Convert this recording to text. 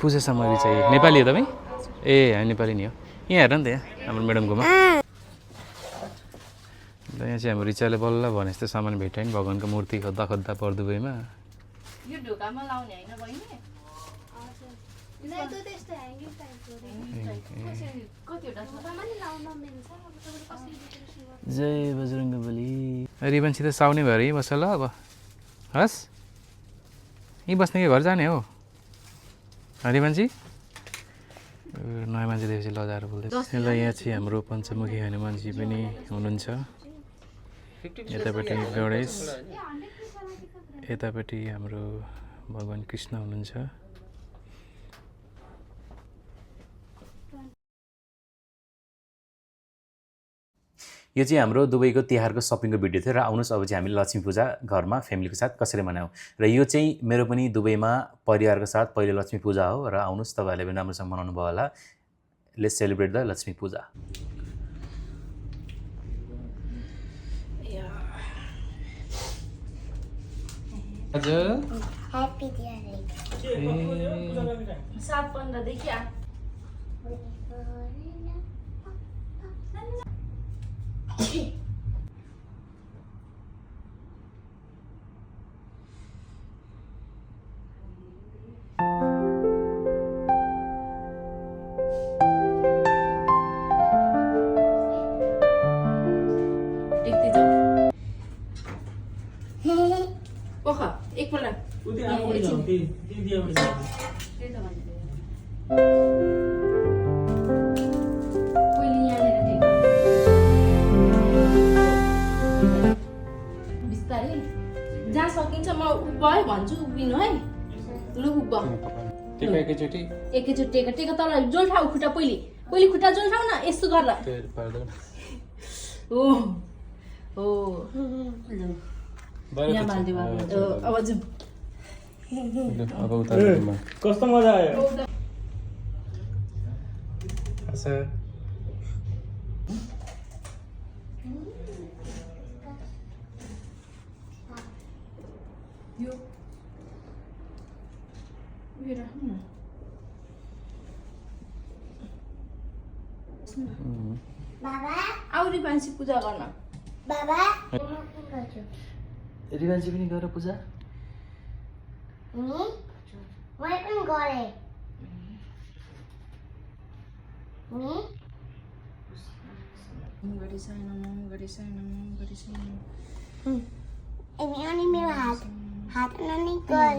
पूजा सामग्री चाहिए नेपाली हो तपाईँ ए हामी नेपाली नि हो यहाँ हेर नि त यहाँ हाम्रो म्याडमकोमा ल यहाँ चाहिँ हाम्रो रिचाले बल्ल भने जस्तो सामान भेट्यो नि भगवान्को मूर्ति खोज्दा खोज्दा पर्दुबईमा यो ढोकामा लाउने हैन बहिनी जय बजरङ्गबली रिबनसित साउने भएर यहीँ बस्छ ल अब हस् यहीँ बस्ने कि घर जाने हो रिबनजी नयाँ मान्छे देखेपछि लजाएर बोल्दैछ ल यहाँ चाहिँ हाम्रो पञ्चमुखी हनुमानजी पनि हुनुहुन्छ यतापट्टि गणेश यतापट्टि हाम्रो भगवान् कृष्ण हुनुहुन्छ यो चाहिँ हाम्रो दुबईको तिहारको सपिङको भिडियो थियो र आउनुहोस् अब चाहिँ हामी लक्ष्मी पूजा घरमा फ्यामिलीको साथ कसरी मनायौँ र यो चाहिँ मेरो पनि दुबईमा परिवारको साथ पहिलो लक्ष्मी पूजा हो र आउनुहोस् तपाईँहरूले पनि राम्रोसँग मनाउनु भयो होला लेट्स सेलिब्रेट द लक्ष्मी पूजा हजुर Happy Diwali. 7:15 देखि आ टिक्दै जाऊ ओख एकपल्ट बिस्तारै जहाँ सकिन्छ म भयो भन्छु उभिनु है लु उभ एकैचोटि एकैचोटि टेका तल जोल्ठाउ खुट्टा पहिले खुट्टा जोल्ठाउ न यसो गरेर ओ ओ यहाँ बाल्दियो अब जाउँ कस्तो मजा आयो यो उयो राख्नु न Baba, आउरी मान्छे पूजा गर्न Baba. रिवान्जी पनि गर पूजा Ni? Mai pun gore. Ni? गरी साइनम Ini ni मेरो हात हात ननी कर